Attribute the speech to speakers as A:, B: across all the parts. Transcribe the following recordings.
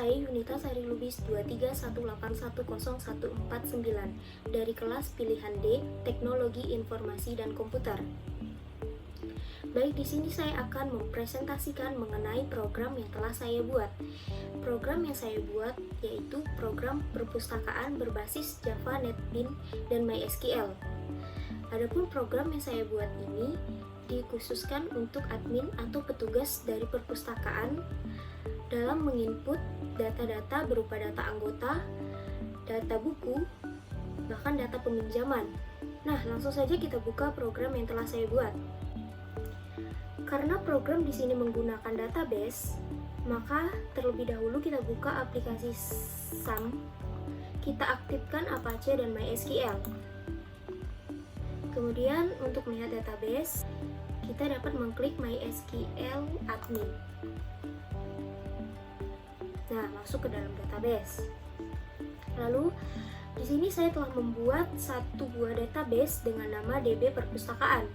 A: saya Yunita Sari Lubis 231810149 dari kelas pilihan D, Teknologi Informasi dan Komputer. Baik, di sini saya akan mempresentasikan mengenai program yang telah saya buat. Program yang saya buat yaitu program perpustakaan berbasis Java, NetBeans, dan MySQL. Adapun program yang saya buat ini dikhususkan untuk admin atau petugas dari perpustakaan dalam menginput data-data berupa data anggota, data buku, bahkan data peminjaman. Nah, langsung saja kita buka program yang telah saya buat. Karena program di sini menggunakan database, maka terlebih dahulu kita buka aplikasi SAM, kita aktifkan Apache dan MySQL. Kemudian untuk melihat database, kita dapat mengklik MySQL admin. Nah, masuk ke dalam database. Lalu di sini saya telah membuat satu buah database dengan nama DB Perpustakaan.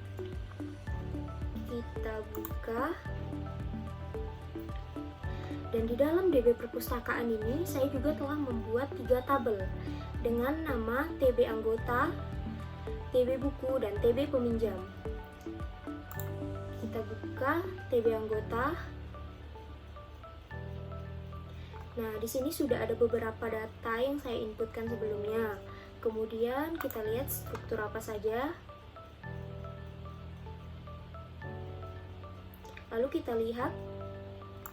A: Kita buka, dan di dalam DB Perpustakaan ini saya juga telah membuat 3 tabel dengan nama TB anggota, TB buku, dan TB peminjam. Kita buka TB anggota. Nah, di sini sudah ada beberapa data yang saya inputkan sebelumnya. Kemudian kita lihat struktur apa saja. Lalu kita lihat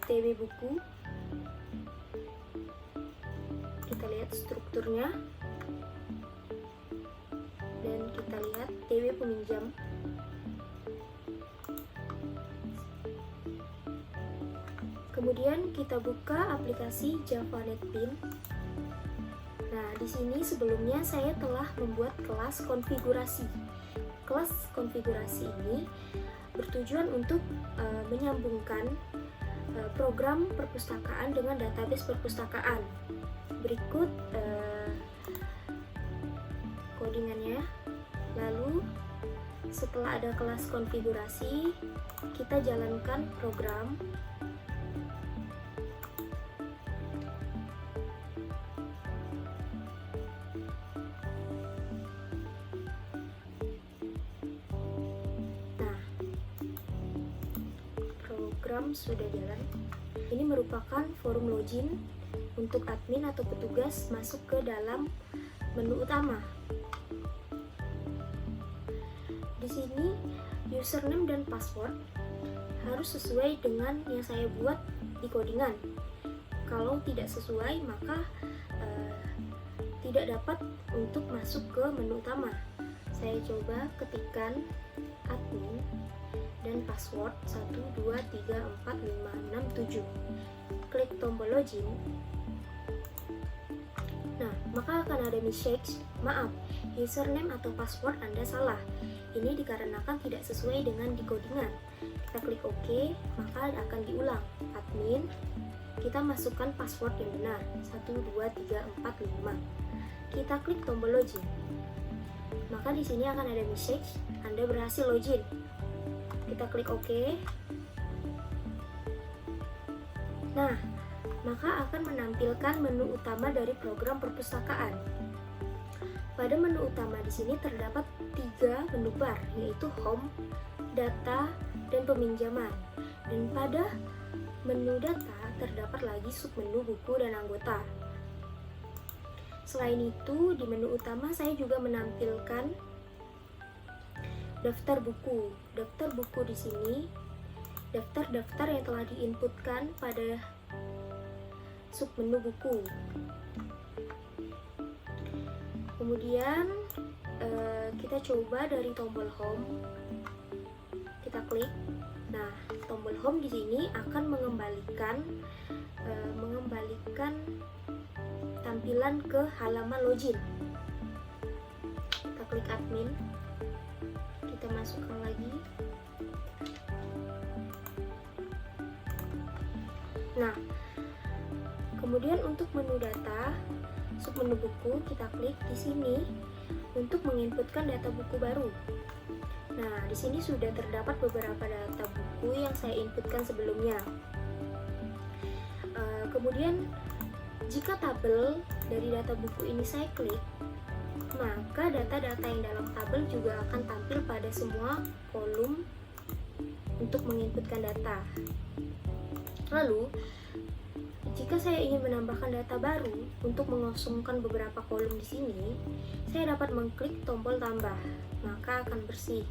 A: TB buku. Kita lihat strukturnya. Dan kita lihat TB peminjam. Kemudian kita buka aplikasi Java NetBeans. Nah, di sini sebelumnya saya telah membuat kelas konfigurasi. Kelas konfigurasi ini bertujuan untuk menyambungkan program perpustakaan dengan database perpustakaan. Berikut codingannya. Lalu setelah ada kelas konfigurasi, kita jalankan program. Program sudah jalan. Ini merupakan forum login untuk admin atau petugas masuk ke dalam menu utama. Di sini username dan password harus sesuai dengan yang saya buat di codingan. Kalau tidak sesuai, maka tidak dapat untuk masuk ke menu utama. Saya coba ketikkan admin dan password 12345667. Klik tombol login. Nah, maka akan ada message, maaf, username atau password Anda salah. Ini dikarenakan tidak sesuai dengan decodingan. Kita klik OK, maka akan diulang. Admin, kita masukkan password yang benar, 12345. Kita klik tombol login. Maka di sini akan ada message, Anda berhasil login. Kita klik OK. Nah, maka akan menampilkan menu utama dari program perpustakaan. Pada menu utama di sini terdapat 3 menu bar, yaitu home, data, dan peminjaman. Dan pada menu data terdapat lagi submenu buku dan anggota. Selain itu, di menu utama saya juga menampilkan daftar buku. Daftar buku di sini daftar-daftar yang telah diinputkan pada submenu buku. Kemudian kita coba dari tombol home. Kita klik. Nah, tombol home di sini akan mengembalikan tampilan ke halaman login. Kita klik admin. Kita masukkan lagi. Nah, kemudian untuk menu data, submenu buku, kita klik di sini untuk menginputkan data buku baru. Nah, di sini sudah terdapat beberapa data buku yang saya inputkan sebelumnya. Kemudian Jika tabel dari data buku ini saya klik, maka data-data yang dalam tabel juga akan tampil pada semua kolom untuk menginputkan data. Lalu, jika saya ingin menambahkan data baru untuk mengosongkan beberapa kolom di sini, saya dapat mengklik tombol tambah, maka akan bersih.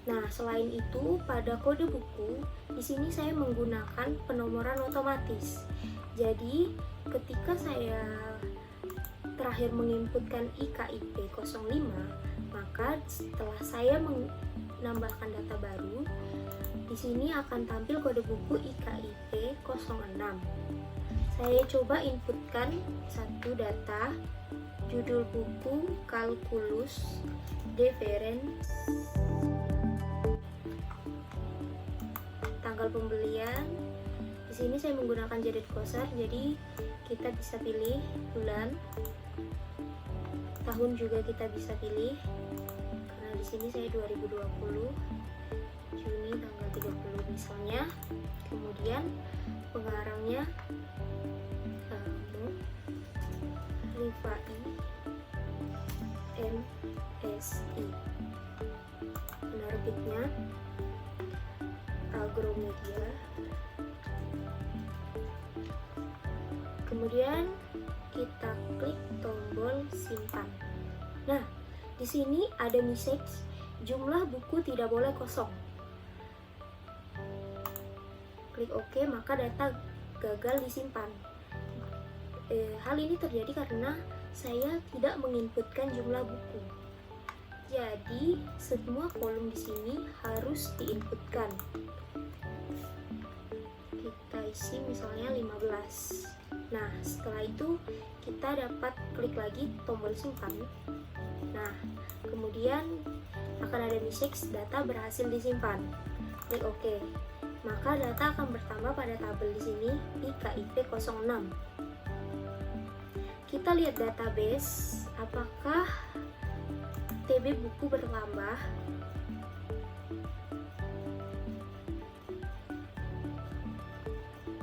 A: Nah, selain itu, pada kode buku, di sini saya menggunakan penomoran otomatis. Jadi, ketika saya terakhir menginputkan IKIP 05, maka setelah saya menambahkan data baru, di sini akan tampil kode buku IKIP 06. Saya coba inputkan satu data, judul buku Kalkulus Difference, tanggal pembelian. Di sini saya menggunakan Jaded Quasar, jadi kita bisa pilih bulan, tahun juga kita bisa pilih. Karena di sini saya 2020 Juni tanggal 30 misalnya. Kemudian pengarangnya Rifai MSI, penerbitnya Agromedia. Kemudian kita klik tombol simpan. Nah, di sini ada message jumlah buku tidak boleh kosong. Klik OK, maka data gagal disimpan. Hal ini terjadi karena saya tidak menginputkan jumlah buku. Jadi, semua kolom di sini harus diinputkan. Kita isi misalnya 15. Nah, setelah itu kita dapat klik lagi tombol simpan. Nah, kemudian akan ada message data berhasil disimpan. Klik OK. Maka data akan bertambah pada tabel di sini IKIP 06. Kita lihat database, apakah TB buku bertambah?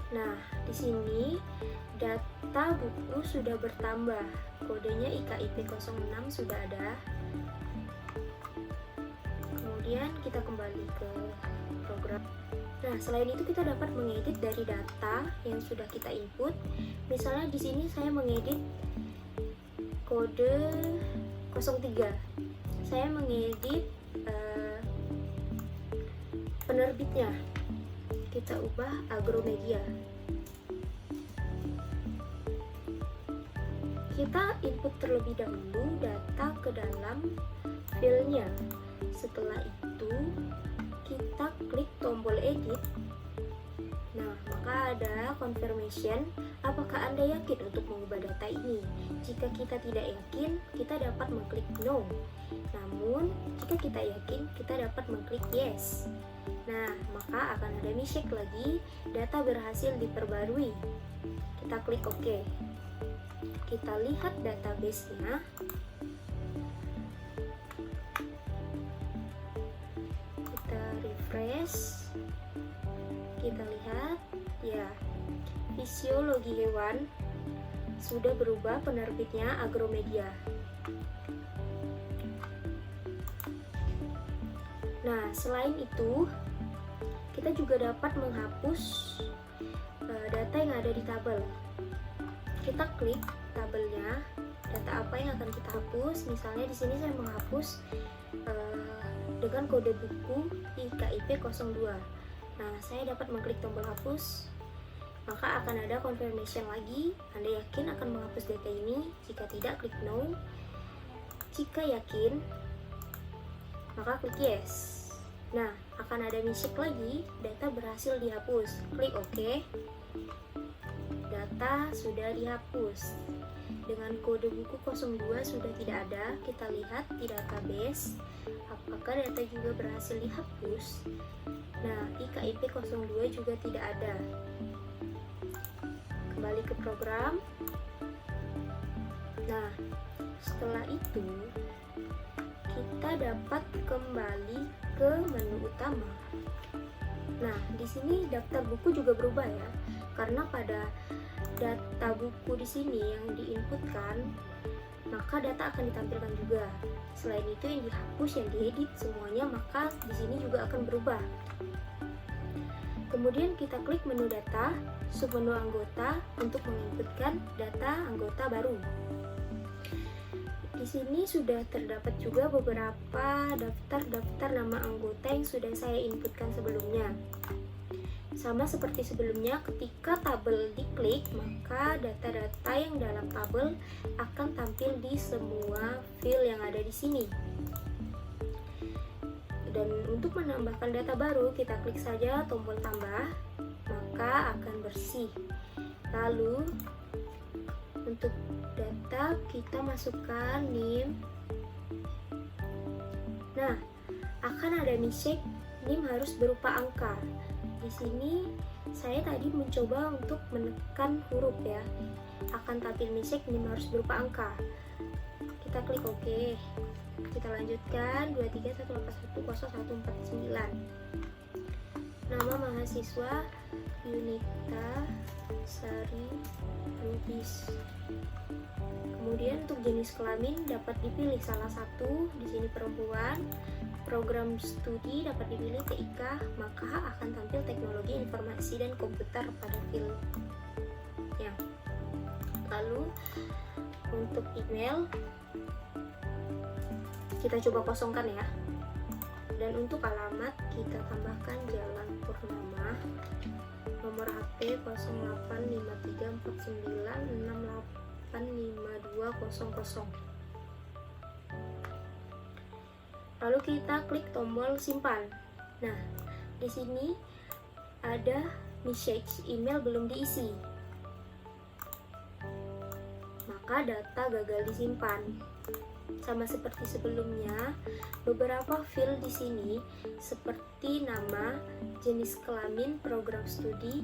A: Nah, di sini data buku sudah bertambah. Kodenya IKIP 06 sudah ada. Kemudian kita kembali ke program. Nah, selain itu kita dapat mengedit dari data yang sudah kita input. Misalnya di sini saya mengedit kode 03. Saya mengedit penerbitnya. Kita ubah Agromedia. Kita input terlebih dahulu data ke dalam filenya. Setelah itu kita klik tombol edit. Nah, maka ada confirmation apakah Anda yakin untuk mengubah data ini. Jika kita tidak yakin, kita dapat mengklik no. Namun, jika kita yakin, kita dapat mengklik yes. Nah, maka akan ada message lagi, data berhasil diperbarui. Kita klik OK. Kita lihat database-nya. Kita refresh. Kita lihat, ya, fisiologi hewan sudah berubah, penerbitnya Agromedia. Nah, selain itu, kita juga dapat menghapus data yang ada di tabel. Kita klik tabelnya, data apa yang akan kita hapus. Misalnya di sini saya menghapus dengan kode buku IKIP 02. Nah, saya dapat mengklik tombol hapus, maka akan ada confirmation lagi. Anda yakin akan menghapus data ini? Jika tidak, klik no. Jika yakin, maka klik yes. Nah, akan ada message lagi, data berhasil dihapus. Klik OK. Data sudah dihapus. Dengan kode buku 02 sudah tidak ada. Kita lihat di database, apakah data juga berhasil dihapus. Nah, IKIP 02 juga tidak ada. Kembali ke program. Nah, setelah itu kita dapat kembali ke menu utama. Nah, di sini daftar buku juga berubah ya, karena pada data buku di sini yang diinputkan, maka data akan ditampilkan juga. Selain itu yang dihapus, yang diedit semuanya, maka di sini juga akan berubah. Kemudian kita klik menu data, submenu anggota untuk menginputkan data anggota baru. Di sini sudah terdapat juga beberapa daftar nama anggota yang sudah saya inputkan sebelumnya. Sama seperti sebelumnya, ketika tabel diklik, maka data-data yang dalam tabel akan tampil di semua file yang ada di sini. Dan untuk menambahkan data baru, kita klik saja tombol tambah, maka akan bersih. Lalu untuk data kita masukkan NIM. Nah, akan ada message NIM harus berupa angka. Di sini saya tadi mencoba untuk menekan huruf ya. Akan tampil message NIM harus berupa angka. Kita klik OK. Kita lanjutkan 231810149. Nama mahasiswa Yunita Sari Lubis. Kemudian untuk jenis kelamin dapat dipilih salah satu, di sini perempuan. Program studi dapat dipilih TIK, maka akan tampil teknologi informasi dan komputer pada file ya. Lalu untuk email kita coba kosongkan ya. Dan untuk alamat kita tambahkan Jalan Purnama, nomor HP 085349685200. Lalu kita klik tombol simpan. Nah, di sini ada message email belum diisi, maka data gagal disimpan. Sama seperti sebelumnya, beberapa file di sini seperti nama, jenis kelamin, program studi,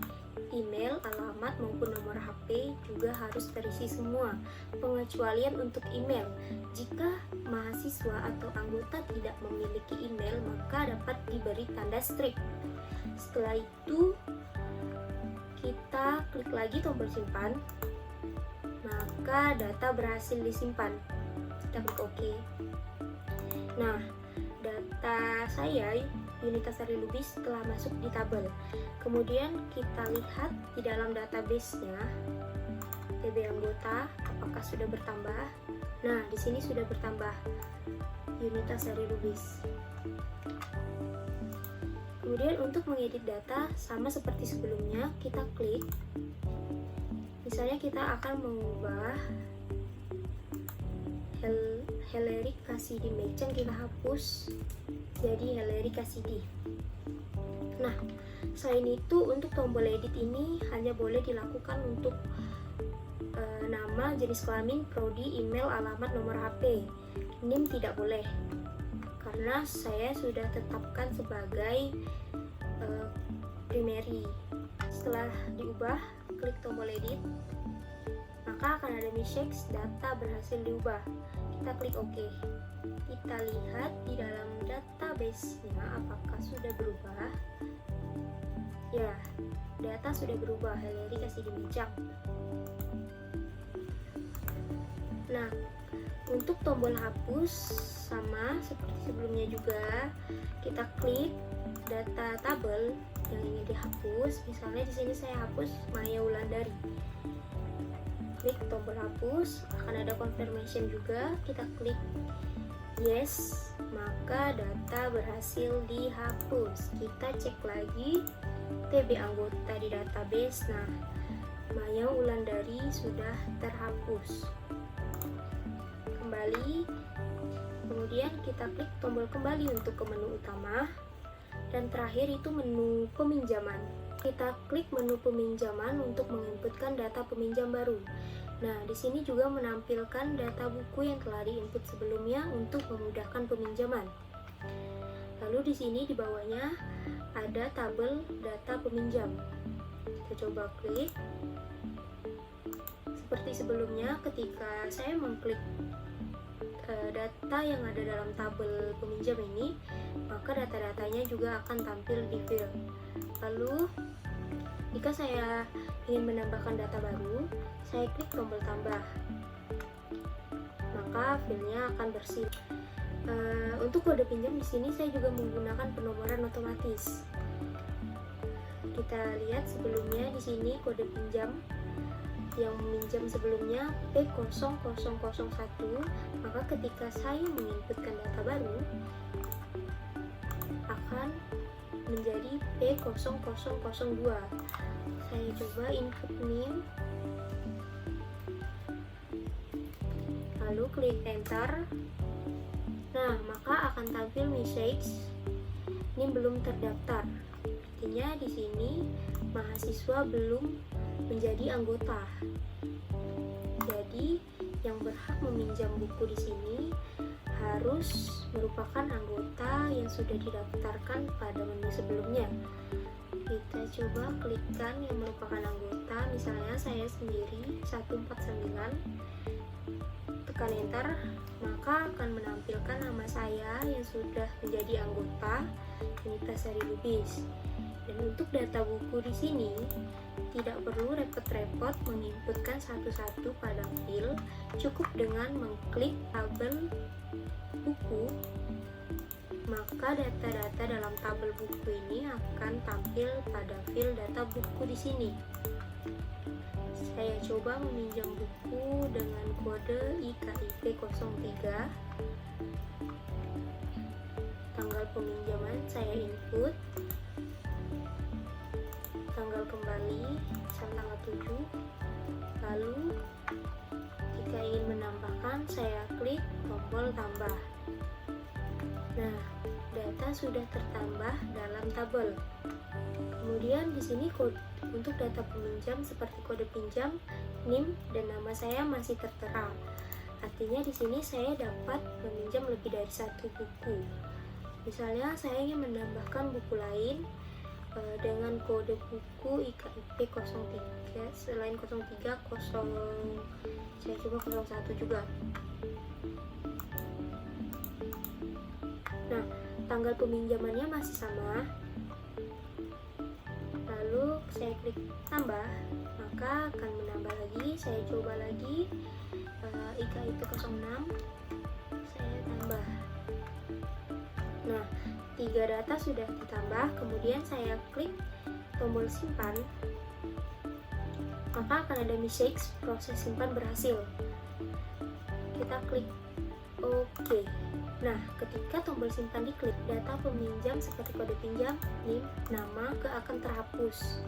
A: email, alamat maupun nomor HP juga harus terisi semua. Pengecualian untuk email, jika mahasiswa atau anggota tidak memiliki email, maka dapat diberi tanda strike. Setelah itu kita klik lagi tombol simpan, maka data berhasil disimpan. Kita klik OK. Nah, data saya Yunita Sari Lubis telah masuk di tabel. Kemudian kita lihat di dalam database-nya TB anggota apakah sudah bertambah. Nah, di sini sudah bertambah Yunita Sari Lubis. Kemudian untuk mengedit data sama seperti sebelumnya, kita klik. Misalnya kita akan mengubah Helerik Kasidi Meceng, kita hapus jadi Helerik Kasidi. Nah, selain itu untuk tombol edit ini hanya boleh dilakukan untuk nama, jenis kelamin, prodi, email, alamat, nomor HP. NIM tidak boleh karena saya sudah tetapkan sebagai primary. Setelah diubah, klik tombol edit, maka akan ada message data berhasil diubah. Kita klik OK. Kita lihat di dalam database-nya apakah sudah berubah. Ya, data sudah berubah. Helerik Kasidi Meceng. Nah, untuk tombol hapus sama seperti sebelumnya juga, kita klik data tabel yang ingin dihapus. Misalnya di sini saya hapus Maya Wulandari. Klik tombol hapus, akan ada confirmation juga. Kita klik yes, maka data berhasil dihapus. Kita cek lagi TB anggota di database. Nah, Maya Wulandari sudah terhapus. Kembali, kemudian kita klik tombol kembali untuk ke menu utama, dan terakhir itu menu peminjaman. Kita klik menu peminjaman untuk menginputkan data peminjam baru. Nah, di sini juga menampilkan data buku yang telah diinput sebelumnya untuk memudahkan peminjaman. Lalu di sini di bawahnya ada tabel data peminjam. Kita coba klik. Seperti sebelumnya, ketika saya mengklik data yang ada dalam tabel peminjam ini, maka data-datanya juga akan tampil di file. Lalu jika saya ingin menambahkan data baru, saya klik tombol tambah. Maka filenya akan bersih. Untuk kode pinjam di sini saya juga menggunakan penomoran otomatis. Kita lihat sebelumnya di sini kode pinjam yang meminjam sebelumnya P0001, maka ketika saya menginputkan data baru akan menjadi P0002. Saya coba input NIM, lalu klik enter. Nah, maka akan tampil message NIM belum terdaftar. Artinya di sini mahasiswa belum menjadi anggota. Jadi yang berhak meminjam buku di sini harus merupakan anggota yang sudah didaftarkan pada menu sebelumnya. Kita coba klikkan yang merupakan anggota, misalnya saya sendiri 149, tekan enter, maka akan menampilkan nama saya yang sudah menjadi anggota Unitasari Lubis. Dan untuk data buku di sini tidak perlu repot-repot menginputkan satu-satu pada fil, cukup dengan mengklik tabel buku, maka data-data dalam tabel buku ini akan tampil pada fil data buku di sini. Saya coba meminjam buku dengan kode IKIP 03. Tanggal peminjaman saya input, tanggal kembali tanggal 7. Lalu jika ingin menambahkan, saya klik tombol tambah. Nah, data sudah tertambah dalam tabel. Kemudian di sini kode untuk data peminjam seperti kode pinjam, NIM, dan nama saya masih tertera. Artinya di sini saya dapat meminjam lebih dari satu buku. Misalnya saya ingin menambahkan buku lain dengan kode buku IKIP 03, selain 03, saya coba 01 juga. Nah, tanggal peminjamannya masih sama. Lalu saya klik tambah, maka akan menambah lagi. Saya coba lagi IKIP 06, saya tambah. Nah, 3 data sudah ditambah. Kemudian saya klik tombol simpan, maka akan ada message proses simpan berhasil. Kita klik OK. Nah, ketika tombol simpan diklik, data peminjam seperti kode pinjam, NIM, nama akan terhapus.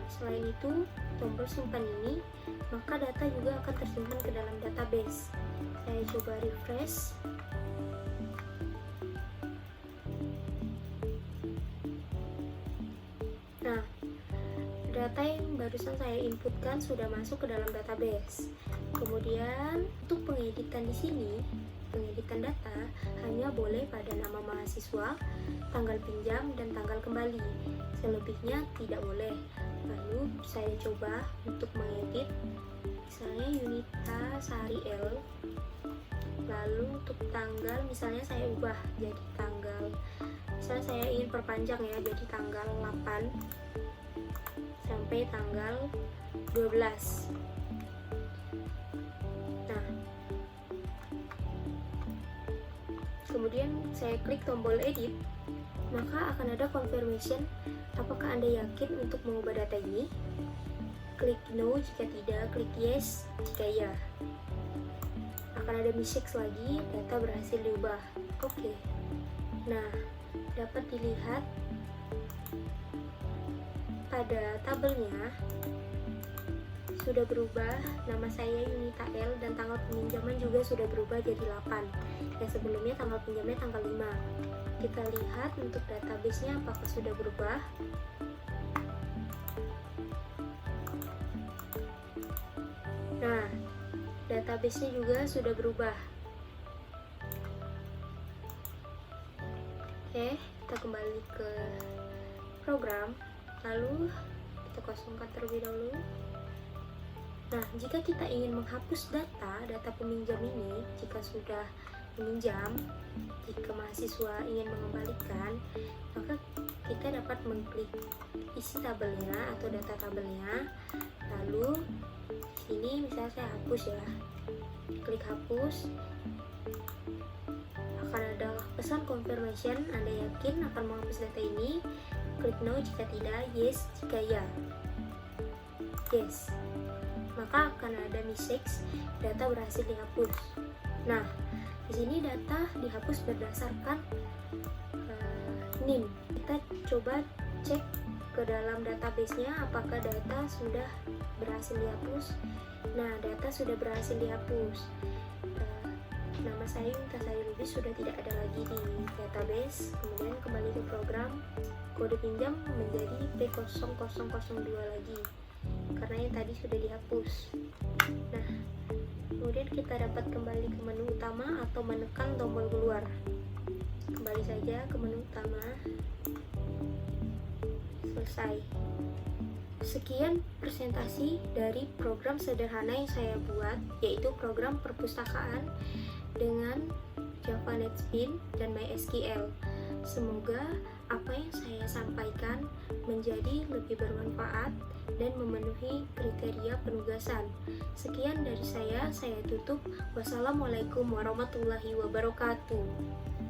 A: Selain itu, tombol simpan ini, maka data juga akan tersimpan ke dalam database. Saya coba refresh. Nah, data yang barusan saya inputkan sudah masuk ke dalam database. Kemudian, untuk pengeditan di sini, pengeditan data hanya boleh pada nama mahasiswa, tanggal pinjam, dan tanggal kembali. Selebihnya tidak boleh. Lalu saya coba untuk mengedit, misalnya Yunita Sari L. Lalu untuk tanggal, misalnya saya ubah jadi tanggal, misalnya saya ingin perpanjang ya, jadi tanggal 8 sampai tanggal 12. Nah, kemudian saya klik tombol edit, maka akan ada confirmation apakah Anda yakin untuk mengubah data ini. Klik no jika tidak, klik yes jika iya. Akan ada message lagi, data berhasil diubah. Oke. Nah, dapat dilihat pada tabelnya sudah berubah, nama saya Yunita L, dan tanggal peminjaman juga sudah berubah jadi 8. Yang sebelumnya tanggal pinjamnya tanggal 5. Kita lihat untuk database-nya apakah sudah berubah. Nah, database-nya juga sudah berubah. Oke, kita kembali ke program, lalu kita kosongkan terlebih dahulu. Nah, jika kita ingin menghapus data peminjam ini, jika sudah meminjam, jika mahasiswa ingin mengembalikan, maka kita dapat mengklik isi tabelnya atau data tabelnya. Lalu sini misalnya saya hapus ya, klik hapus, akan ada pesan confirmation. Anda yakin akan menghapus data ini? Klik no jika tidak, yes jika ya. Yes, maka akan ada message data berhasil dihapus. Nah, di sini data dihapus berdasarkan NIM. Kita coba cek ke dalam database-nya apakah data sudah berhasil dihapus. Nah, data sudah berhasil dihapus. Nama saya Tasari Lubis sudah tidak ada lagi di database. Kemudian kembali ke program, kode pinjam menjadi P0002 lagi karena yang tadi sudah dihapus. Nah, kemudian kita dapat kembali ke menu utama atau menekan tombol keluar. Kembali saja ke menu utama. Selesai. Sekian presentasi dari program sederhana yang saya buat, yaitu program perpustakaan dengan Java NetBeans dan MySQL. Semoga apa yang saya sampaikan menjadi lebih bermanfaat dan memenuhi kriteria penugasan. Sekian dari saya tutup. Wassalamualaikum warahmatullahi wabarakatuh.